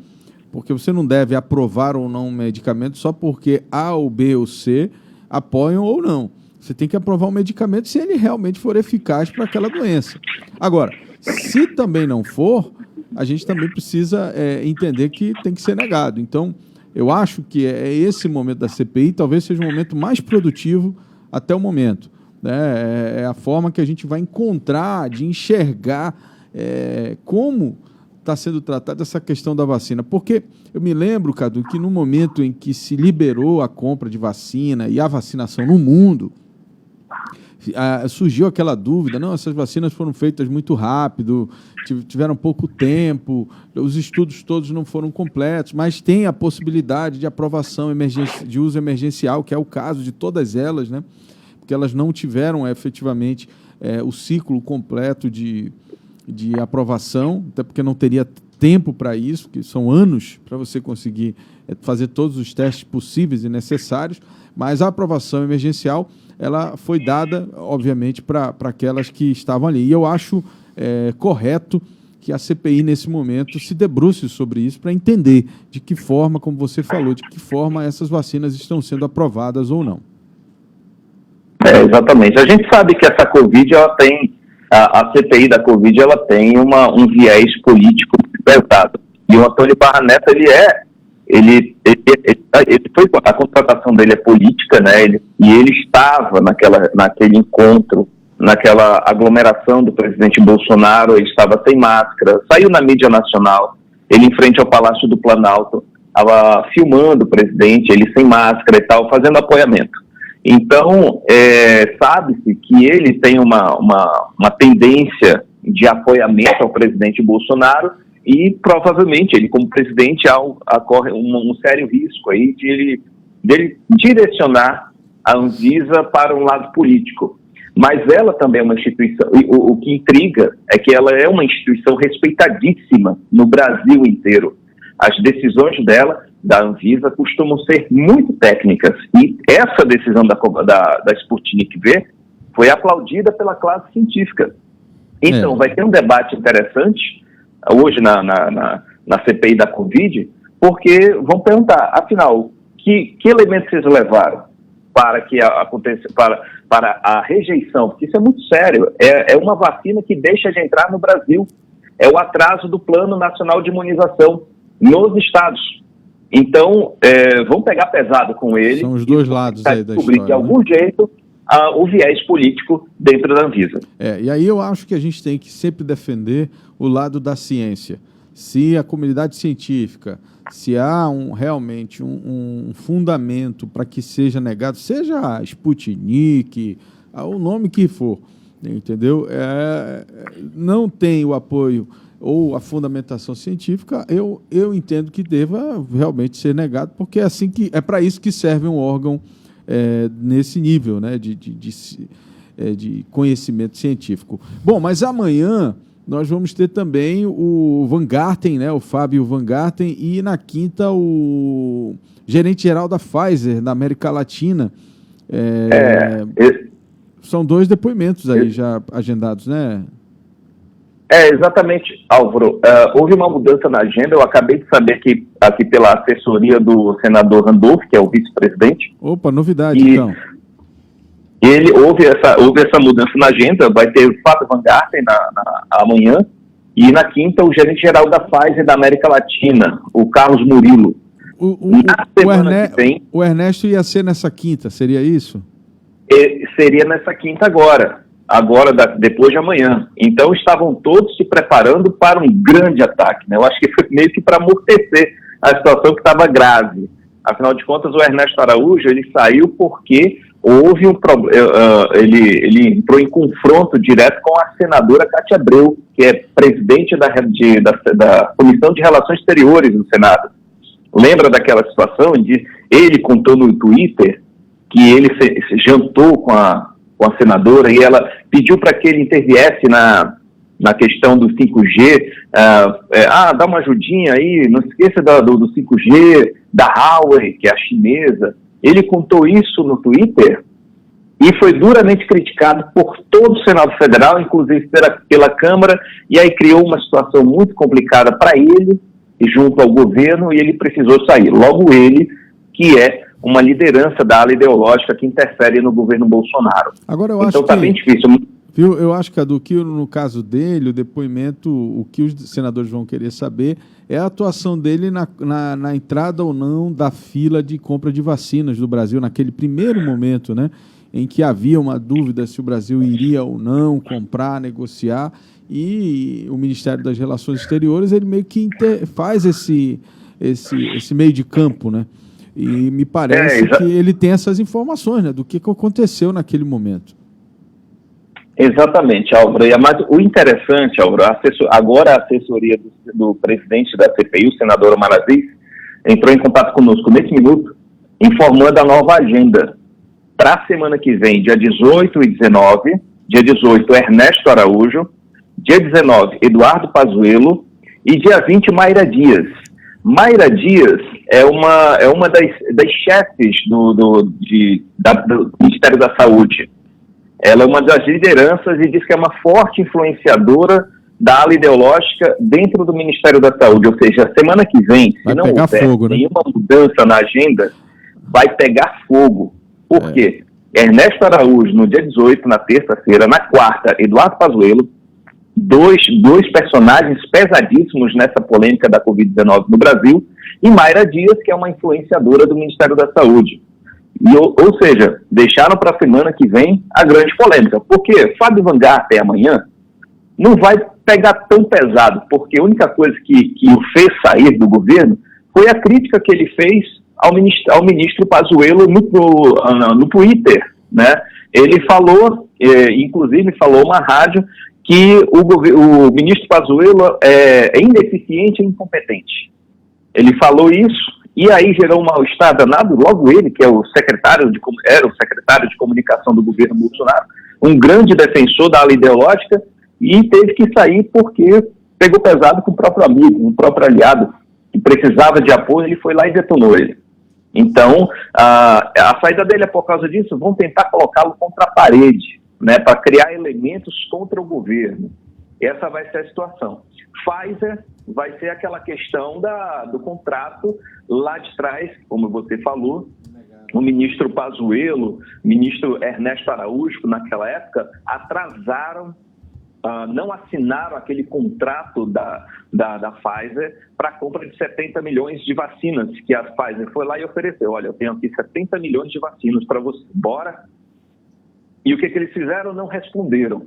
porque você não deve aprovar ou não um medicamento só porque A ou B ou C apoiam ou não. Você tem que aprovar um medicamento se ele realmente for eficaz para aquela doença. Agora, se também não for, a gente também precisa entender que tem que ser negado. Então, eu acho que esse momento da CPI talvez seja o momento mais produtivo até o momento. Né? É a forma que a gente vai encontrar de enxergar como está sendo tratada essa questão da vacina. Porque eu me lembro, Cadu, que no momento em que se liberou a compra de vacina e a vacinação no mundo, surgiu aquela dúvida, não, essas vacinas foram feitas muito rápido, tiveram pouco tempo, os estudos todos não foram completos, mas tem a possibilidade de aprovação de uso emergencial, que é o caso de todas elas, né? Porque elas não tiveram efetivamente o ciclo completo de aprovação, até porque não teria tempo para isso, que são anos para você conseguir fazer todos os testes possíveis e necessários, mas a aprovação emergencial ela foi dada, obviamente, para aquelas que estavam ali. E eu acho correto que a CPI, nesse momento, se debruce sobre isso para entender de que forma, como você falou, de que forma essas vacinas estão sendo aprovadas ou não. Exatamente. A gente sabe que essa Covid, ela tem, a CPI da Covid, ela tem um viés político pesado. E o Antônio Barra Neto, a contratação dele é política, né? E ele estava naquele encontro, naquela aglomeração do presidente Bolsonaro, ele estava sem máscara, saiu na mídia nacional, ele em frente ao Palácio do Planalto, estava filmando o presidente, ele sem máscara e tal, fazendo apoiamento. Então, sabe-se que ele tem uma tendência de apoiamento ao presidente Bolsonaro e, provavelmente, ele como presidente ocorre um sério risco aí dele direcionar a Anvisa para um lado político. Mas ela também é uma instituição, o que intriga é que ela é uma instituição respeitadíssima no Brasil inteiro. As decisões dela, da Anvisa, costumam ser muito técnicas. E essa decisão da Sputnik V foi aplaudida pela classe científica. Então, vai ter um debate interessante hoje na CPI da Covid, porque vão perguntar, afinal, que elementos vocês levaram para que aconteça, para a rejeição? Porque isso é muito sério. É uma vacina que deixa de entrar no Brasil. É o atraso do Plano Nacional de Imunização nos estados. Então, vão pegar pesado com ele. São os dois lados aí da história. De algum jeito, o viés político dentro da Anvisa. E aí eu acho que a gente tem que sempre defender o lado da ciência. Se a comunidade científica, se há realmente um fundamento para que seja negado, seja Sputnik, o nome que for, entendeu? Não tem o apoio ou a fundamentação científica, eu entendo que deva realmente ser negado, porque é para isso que serve um órgão nesse nível, né, de conhecimento científico. Bom, mas amanhã nós vamos ter também o Van Garten, né, o Fábio Van Garten, e na quinta o gerente-geral da Pfizer, da América Latina. São dois depoimentos aí já agendados, né? Exatamente, Álvaro. Houve uma mudança na agenda. Eu acabei de saber que aqui pela assessoria do senador Randolph, que é o vice-presidente. Opa, novidade, então. Houve essa mudança na agenda. Vai ter o Fábio Van Garten amanhã, e na quinta o gerente-geral da Pfizer da América Latina, o Carlos Murilo. O Ernesto ia ser nessa quinta, seria isso? Seria nessa quinta agora, depois de amanhã. Então, estavam todos se preparando para um grande ataque, né? Eu acho que foi meio que para amortecer a situação que estava grave. Afinal de contas, o Ernesto Araújo, ele saiu porque houve um problema, ele entrou em confronto direto com a senadora Cátia Abreu, que é presidente da Comissão de Relações Exteriores do Senado. Lembra daquela situação onde ele contou no Twitter que ele jantou com a senadora e ela pediu para que ele interviesse na questão do 5G, dá uma ajudinha aí, não esqueça do 5G, da Huawei, que é a chinesa. Ele contou isso no Twitter e foi duramente criticado por todo o Senado Federal, inclusive pela Câmara, e aí criou uma situação muito complicada para ele e junto ao governo, e ele precisou sair. Logo ele, que é uma liderança da ala ideológica que interfere no governo Bolsonaro. Agora eu acho então está bem difícil. Viu? Eu acho, Cadu, que no caso dele, o depoimento, o que os senadores vão querer saber é a atuação dele na entrada ou não da fila de compra de vacinas do Brasil, naquele primeiro momento, né, em que havia uma dúvida se o Brasil iria ou não comprar, negociar, e o Ministério das Relações Exteriores, ele meio que faz esse meio de campo, né? E me parece que ele tem essas informações, né, do que aconteceu naquele momento. Exatamente, Álvaro. Mas o interessante, Álvaro, agora a assessoria do presidente da CPI, o senador Omar Aziz, entrou em contato conosco nesse minuto, informando a nova agenda para a semana que vem, dia 18 e 19, dia 18, Ernesto Araújo, dia 19, Eduardo Pazuello, e dia 20, Mayra Dias. Mayra Dias é uma das chefes do Ministério da Saúde. Ela é uma das lideranças e diz que é uma forte influenciadora da ala ideológica dentro do Ministério da Saúde. Ou seja, a semana que vem, se não houver nenhuma mudança na agenda, vai pegar fogo. Por quê? Ernesto Araújo, no dia 18, na terça-feira, na quarta, Eduardo Pazuello, dois personagens pesadíssimos nessa polêmica da Covid-19 no Brasil, e Mayra Dias, que é uma influenciadora do Ministério da Saúde. Ou seja, deixaram para a semana que vem a grande polêmica. Porque Fábio Van Garten amanhã não vai pegar tão pesado, porque a única coisa que o fez sair do governo foi a crítica que ele fez ao ministro Pazuello no Twitter, né? Ele falou, inclusive falou uma rádio, que o ministro Pazuello é ineficiente e incompetente. Ele falou isso, e aí gerou um mal-estar danado. Logo ele, que era o secretário de comunicação do governo Bolsonaro, um grande defensor da ala ideológica, e teve que sair porque pegou pesado com o próprio amigo, um próprio aliado, que precisava de apoio, ele foi lá e detonou ele. Então, a saída dele é por causa disso. Vão tentar colocá-lo contra a parede, né, para criar elementos contra o governo. Essa vai ser a situação. Pfizer vai ser aquela questão do contrato lá de trás, como você falou. O ministro Pazuello, ministro Ernesto Araújo, naquela época, atrasaram, não assinaram aquele contrato da Pfizer para a compra de 70 milhões de vacinas, que a Pfizer foi lá e ofereceu. Olha, eu tenho aqui 70 milhões de vacinas para você, bora? E o que eles fizeram? Não responderam.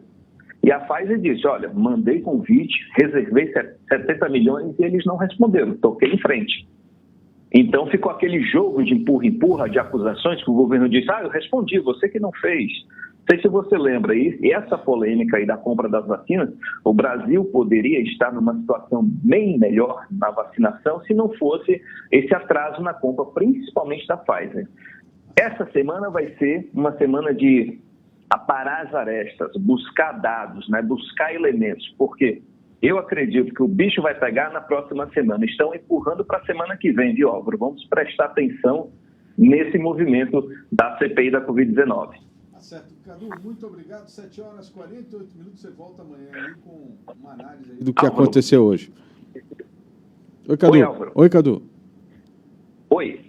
E a Pfizer disse, olha, mandei convite, reservei 70 milhões e eles não responderam, toquei em frente. Então ficou aquele jogo de empurra-empurra, de acusações, que o governo disse, eu respondi, você que não fez. Não sei se você lembra, e essa polêmica aí da compra das vacinas, o Brasil poderia estar numa situação bem melhor na vacinação se não fosse esse atraso na compra, principalmente da Pfizer. Essa semana vai ser uma semana de aparar as arestas, buscar dados, né, buscar elementos, porque eu acredito que o bicho vai pegar na próxima semana. Estão empurrando para a semana que vem, viu, Álvaro? Vamos prestar atenção nesse movimento da CPI da Covid-19. Tá certo. Cadu, muito obrigado. 7h48, você volta amanhã aí com uma análise aí do que aconteceu hoje. Oi, Cadu. Oi, Álvaro. Oi, Cadu. Oi.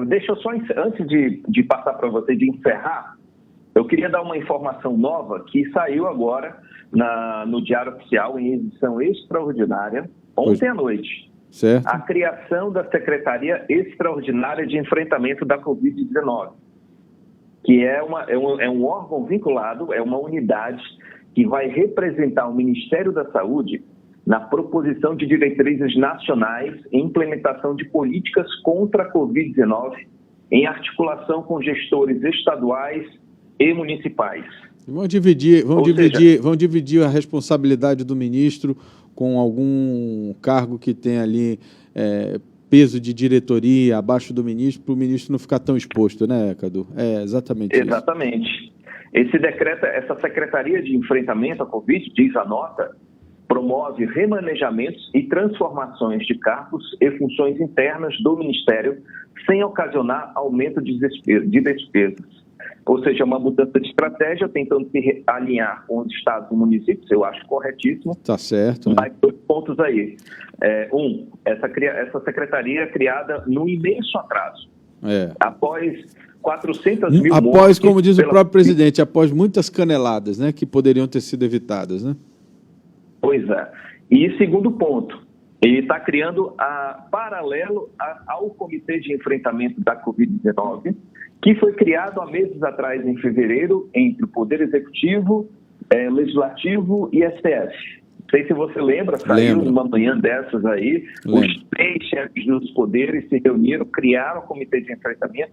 Deixa eu só, antes de passar para você, de encerrar, eu queria dar uma informação nova que saiu agora no Diário Oficial, em edição extraordinária, ontem à noite. Certo. A criação da Secretaria Extraordinária de Enfrentamento da Covid-19, que é um órgão vinculado, é uma unidade que vai representar o Ministério da Saúde na proposição de diretrizes nacionais e implementação de políticas contra a Covid-19, em articulação com gestores estaduais e municipais. Vão dividir a responsabilidade do ministro com algum cargo que tem ali peso de diretoria abaixo do ministro, para o ministro não ficar tão exposto, né, Cadu? É exatamente isso. Exatamente. Esse decreto, essa Secretaria de Enfrentamento à Covid, diz a nota, promove remanejamentos e transformações de cargos e funções internas do Ministério sem ocasionar aumento de despesas. Ou seja, uma mudança de estratégia, tentando se alinhar com os estados e municípios, eu acho corretíssimo. Tá certo. Mas 2 pontos aí. Essa secretaria criada no imenso atraso. Após 400 mil após, mortes. Como diz o próprio presidente, após muitas caneladas, né, que poderiam ter sido evitadas, né? Pois é. E segundo ponto, ele está criando paralelo ao Comitê de Enfrentamento da Covid-19, que foi criado há meses atrás, em fevereiro, entre o Poder Executivo, Legislativo e STF. Não sei se você lembra, saiu numa manhã dessas aí, os 3 chefes dos poderes se reuniram, criaram o Comitê de Enfrentamento.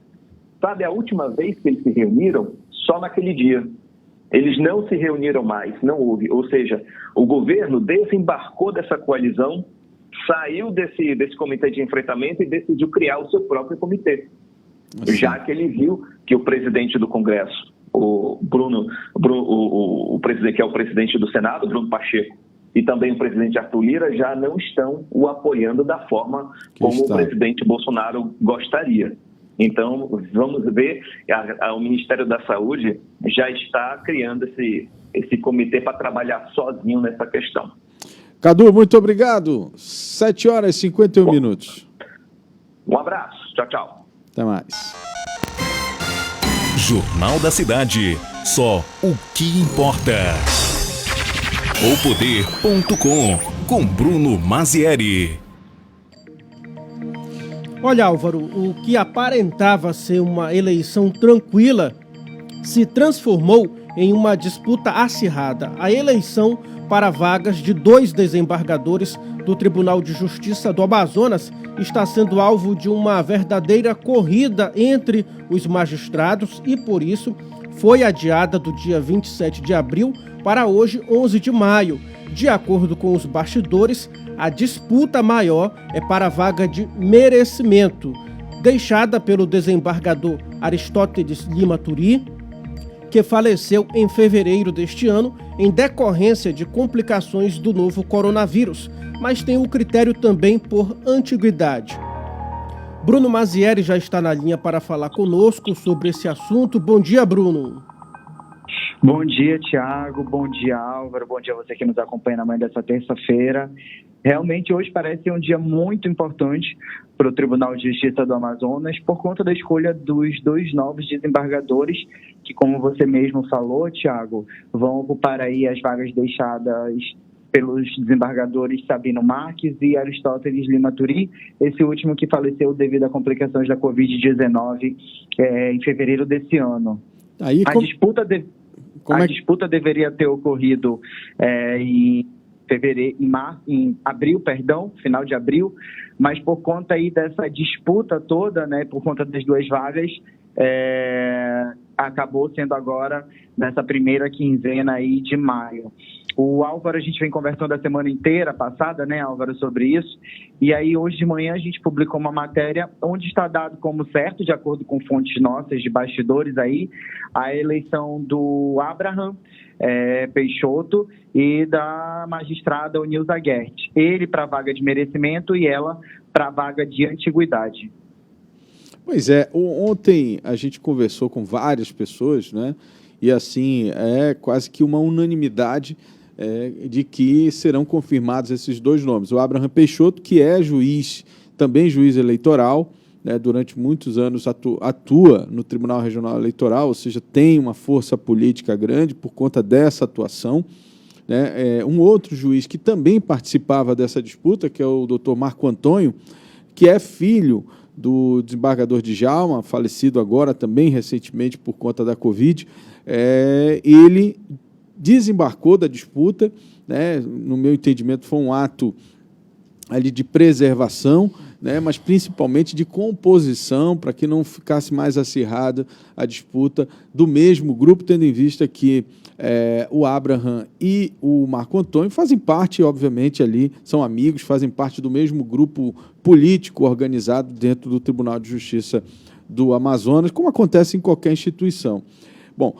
Sabe, a última vez que eles se reuniram, só naquele dia. Eles não se reuniram mais, não houve. Ou seja, o governo desembarcou dessa coalizão, saiu desse Comitê de Enfrentamento e decidiu criar o seu próprio comitê. Assim. Já que ele viu que o presidente do Congresso, o presidente, que é o presidente do Senado, Bruno Pacheco, e também o presidente Arthur Lira já não estão o apoiando da forma como o presidente Bolsonaro gostaria. Então, vamos ver, o Ministério da Saúde já está criando esse comitê para trabalhar sozinho nessa questão. Cadu, muito obrigado. 7h51 minutos. Um abraço. Tchau, tchau. Até mais. Jornal da Cidade. Só o que importa. Opoder.com com Bruno Mazieri. Olha, Álvaro, o que aparentava ser uma eleição tranquila se transformou em uma disputa acirrada. A eleição para vagas de 2 desembargadores do Tribunal de Justiça do Amazonas está sendo alvo de uma verdadeira corrida entre os magistrados e, por isso, foi adiada do dia 27 de abril para hoje, 11 de maio. De acordo com os bastidores, a disputa maior é para a vaga de merecimento, deixada pelo desembargador Aristóteles Lima Turi, que faleceu em fevereiro deste ano em decorrência de complicações do novo coronavírus, mas tem o critério também por antiguidade. Bruno Mazieri já está na linha para falar conosco sobre esse assunto. Bom dia, Bruno. Bom dia, Thiago. Bom dia, Álvaro. Bom dia a você que nos acompanha na manhã dessa terça-feira. Realmente, hoje parece um dia muito importante para o Tribunal de Justiça do Amazonas por conta da escolha dos 2 novos desembargadores que, como você mesmo falou, Thiago, vão ocupar aí as vagas deixadas pelos desembargadores Sabino Marques e Aristóteles Lima Turi, esse último que faleceu devido a complicações da Covid-19 em fevereiro desse ano. Aí, a disputa deveria ter ocorrido em abril, final de abril, mas por conta aí dessa disputa toda, né, por conta das 2 vagas, acabou sendo agora nessa primeira quinzena aí de maio. O Álvaro, a gente vem conversando a semana inteira passada, né, Álvaro, sobre isso, e aí hoje de manhã a gente publicou uma matéria onde está dado como certo, de acordo com fontes nossas de bastidores aí, a eleição do Abraham Peixoto e da magistrada Onilza Guert. Ele para a vaga de merecimento e ela para a vaga de antiguidade. Pois é, ontem a gente conversou com várias pessoas, né? E assim, é quase que uma unanimidade de que serão confirmados esses 2 nomes. O Abraham Peixoto, que é juiz, também juiz eleitoral, né, durante muitos anos atua no Tribunal Regional Eleitoral, ou seja, tem uma força política grande por conta dessa atuação. Né? Um outro juiz que também participava dessa disputa, que é o doutor Marco Antônio, que é filho do desembargador Djalma, falecido agora também recentemente por conta da Covid, ele desembarcou da disputa, né? No meu entendimento foi um ato ali de preservação, né? Mas principalmente de composição, para que não ficasse mais acirrada a disputa do mesmo grupo, tendo em vista que o Abraham e o Marco Antônio fazem parte, obviamente, ali, são amigos, fazem parte do mesmo grupo político organizado dentro do Tribunal de Justiça do Amazonas, como acontece em qualquer instituição. Bom,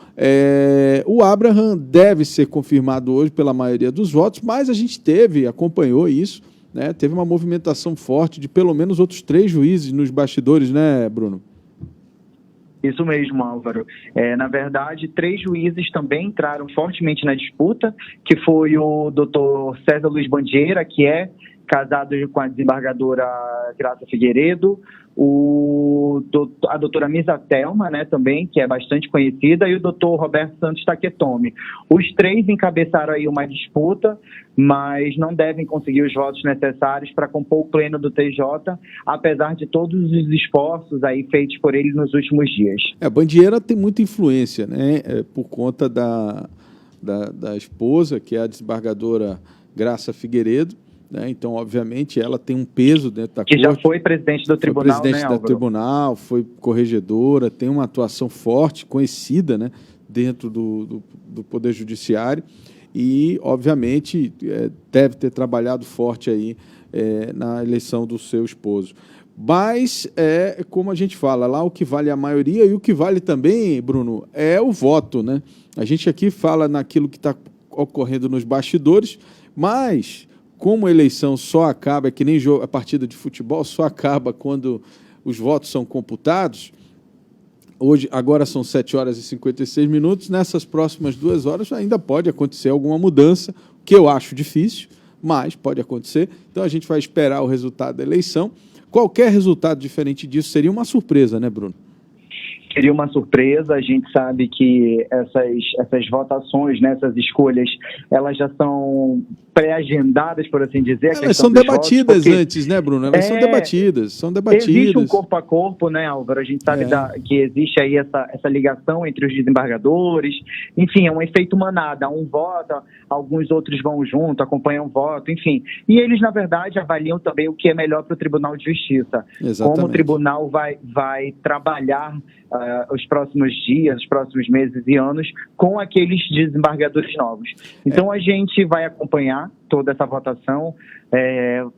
o Abraham deve ser confirmado hoje pela maioria dos votos, mas a gente acompanhou isso, né? Teve uma movimentação forte de pelo menos outros 3 juízes nos bastidores, né, Bruno? Isso mesmo, Álvaro. Na verdade, 3 juízes também entraram fortemente na disputa, que foi o doutor César Luiz Bandeira, que é casado com a desembargadora Graça Figueiredo, a doutora Misa Thelma, né, também, que é bastante conhecida, e o doutor Roberto Santos Taketomi. Os três encabeçaram aí uma disputa, mas não devem conseguir os votos necessários para compor o pleno do TJ, apesar de todos os esforços aí feitos por ele nos últimos dias. A Bandieira tem muita influência, né, por conta da esposa, que é a desembargadora Graça Figueiredo, né? Então, obviamente, ela tem um peso dentro da corte. Que já foi presidente do tribunal, foi presidente, né, do tribunal, foi corregedora, tem uma atuação forte, conhecida, né, dentro do Poder Judiciário e, obviamente, deve ter trabalhado forte aí na eleição do seu esposo. Mas, como a gente fala, lá o que vale a maioria e o que vale também, Bruno, é o voto, né? A gente aqui fala naquilo que está ocorrendo nos bastidores, mas como a eleição só acaba, é que nem a partida de futebol, só acaba quando os votos são computados, agora são 7 horas e 56 minutos, nessas próximas 2 horas ainda pode acontecer alguma mudança, que eu acho difícil, mas pode acontecer. Então a gente vai esperar o resultado da eleição. Qualquer resultado diferente disso seria uma surpresa, né, Bruno? Seria uma surpresa. A gente sabe que essas votações, né, essas escolhas, elas já são pré-agendadas, por assim dizer. Elas são debatidas antes, né, Bruno? Elas são debatidas. Existe um corpo a corpo, né, Álvaro? A gente sabe que existe aí essa ligação entre os desembargadores. Enfim, é um efeito manada. Um vota, alguns outros vão junto, acompanham o voto, enfim. E eles, na verdade, avaliam também o que é melhor para o Tribunal de Justiça. Exatamente. Como o tribunal vai trabalhar os próximos dias, os próximos meses e anos com aqueles desembargadores novos. Então a gente vai acompanhar toda essa votação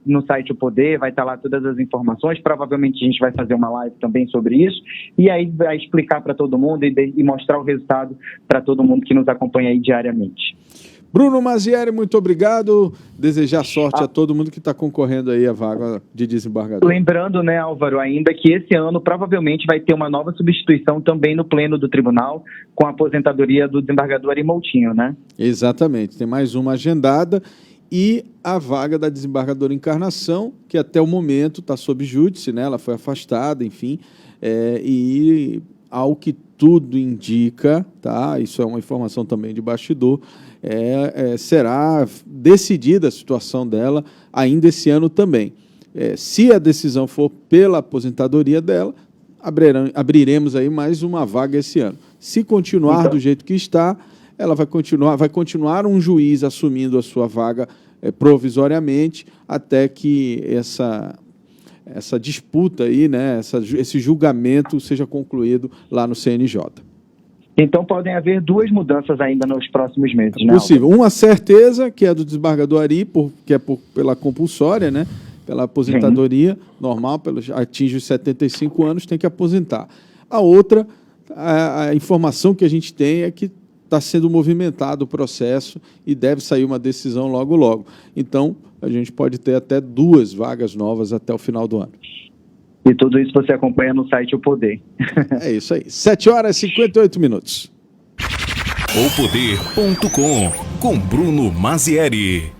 no site O Poder, vai estar lá todas as informações, provavelmente a gente vai fazer uma live também sobre isso, e aí vai explicar para todo mundo e mostrar o resultado para todo mundo que nos acompanha aí diariamente. Bruno Mazieri, muito obrigado. Desejar sorte a todo mundo que está concorrendo aí à vaga de desembargador. Lembrando, né, Álvaro, ainda que esse ano provavelmente vai ter uma nova substituição também no pleno do tribunal com a aposentadoria do desembargador Ari Moutinho, né? Exatamente, tem mais uma agendada e a vaga da desembargadora Encarnação, que até o momento está sob júdice, né? Ela foi afastada, enfim, e ao que tudo indica, tá? Isso é uma informação também de bastidor, será decidida a situação dela ainda esse ano também. Se a decisão for pela aposentadoria dela, abriremos aí mais uma vaga esse ano. Se continuar do jeito que está, ela vai continuar um juiz assumindo a sua vaga provisoriamente até que essa disputa aí, né, esse julgamento seja concluído lá no CNJ. Então podem haver 2 mudanças ainda nos próximos meses, né? Possível. Uma certeza, que é do desembargador Ari, que é pela compulsória, né? Pela aposentadoria normal, atinge os 75 anos, tem que aposentar. A outra, a informação que a gente tem é que está sendo movimentado o processo e deve sair uma decisão logo, logo. Então, a gente pode ter até 2 vagas novas até o final do ano. E tudo isso você acompanha no site O Poder. É isso aí. 7 horas e 58 minutos. Opoder.com com Bruno Mazieri.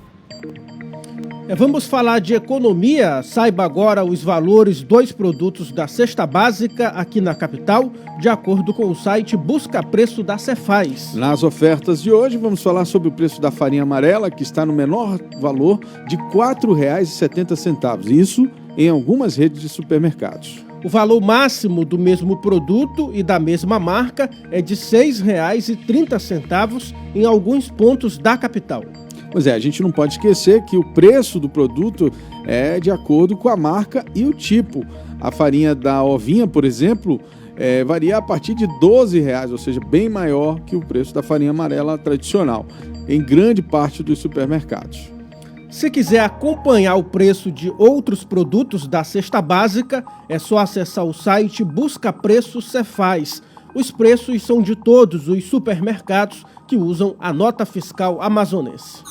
Vamos falar de economia. Saiba agora os valores dos produtos da cesta básica aqui na capital, de acordo com o site Busca Preço da Cefaz. Nas ofertas de hoje, vamos falar sobre o preço da farinha amarela, que está no menor valor de R$ 4,70. Isso em algumas redes de supermercados. O valor máximo do mesmo produto e da mesma marca é de R$ 6,30 em alguns pontos da capital. Pois é, a gente não pode esquecer que o preço do produto é de acordo com a marca e o tipo. A farinha da ovinha, por exemplo, varia a partir de R$ 12,00, ou seja, bem maior que o preço da farinha amarela tradicional, em grande parte dos supermercados. Se quiser acompanhar o preço de outros produtos da cesta básica, é só acessar o site Busca Preço Cefaz. Os preços são de todos os supermercados que usam a nota fiscal amazonense.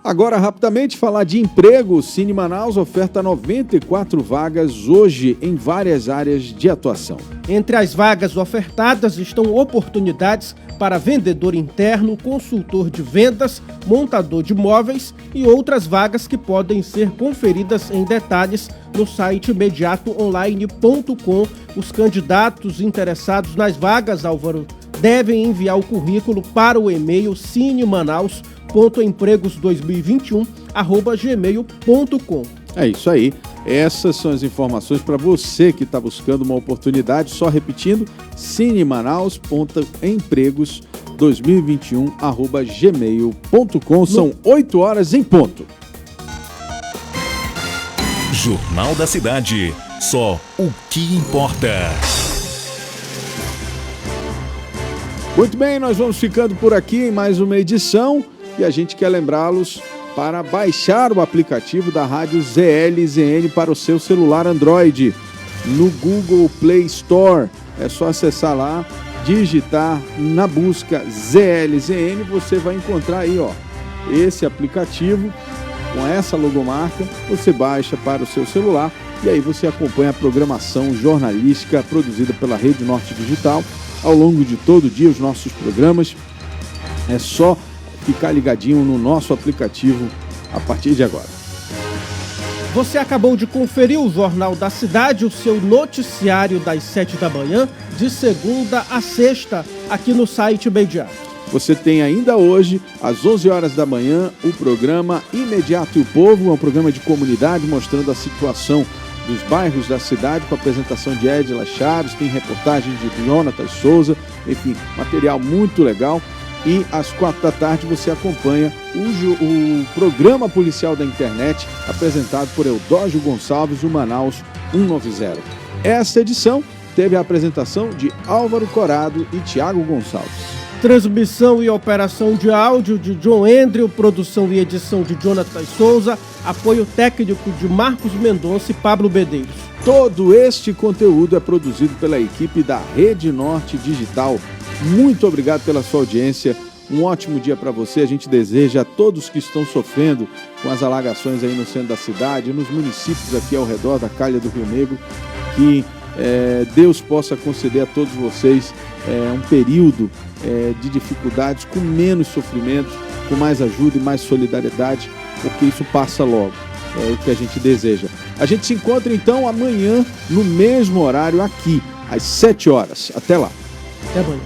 Agora, rapidamente, falar de emprego. Cine Manaus oferta 94 vagas hoje em várias áreas de atuação. Entre as vagas ofertadas estão oportunidades para vendedor interno, consultor de vendas, montador de móveis e outras vagas que podem ser conferidas em detalhes no site imediatoonline.com. Os candidatos interessados nas vagas, Álvaro, devem enviar o currículo para o e-mail cinemanaus.empregos2021@gmail.com. É isso aí. Essas são as informações para você que está buscando uma oportunidade. Só repetindo, cinemanaus.empregos2021@gmail.com. São 8 horas em ponto. Jornal da Cidade. Só o que importa. Muito bem, nós vamos ficando por aqui em mais uma edição e a gente quer lembrá-los para baixar o aplicativo da Rádio ZLZN para o seu celular Android no Google Play Store. É só acessar lá, digitar na busca ZLZN, você vai encontrar aí, ó, esse aplicativo com essa logomarca. Você baixa para o seu celular e aí você acompanha a programação jornalística produzida pela Rede Norte Digital ao longo de todo o dia, os nossos programas. É só ficar ligadinho no nosso aplicativo a partir de agora. Você acabou de conferir o Jornal da Cidade, o seu noticiário das 7 da manhã, de segunda a sexta, aqui no site Imediato. Você tem ainda hoje, às 11 horas da manhã, o programa Imediato e o Povo, é um programa de comunidade mostrando a situação dos bairros da cidade, com a apresentação de Edila Chaves, tem reportagem de Jonatas Souza, enfim, material muito legal. E às 4 da tarde você acompanha o programa policial da internet, apresentado por Eudógio Gonçalves, o Manaus 190. Essa edição teve a apresentação de Álvaro Corado e Tiago Gonçalves. Transmissão e operação de áudio de John Andrew, produção e edição de Jonatas Souza, apoio técnico de Marcos Mendonça e Pablo Medeiros. Todo este conteúdo é produzido pela equipe da Rede Norte Digital. Muito obrigado pela sua audiência. Um ótimo dia para você. A gente deseja a todos que estão sofrendo com as alagações aí no centro da cidade, nos municípios aqui ao redor da Calha do Rio Negro, que Deus possa conceder a todos vocês um período de dificuldades com menos sofrimento, com mais ajuda e mais solidariedade, porque isso passa logo. É o que a gente deseja. A gente se encontra então amanhã no mesmo horário aqui, às 7 horas. Até lá. Até amanhã.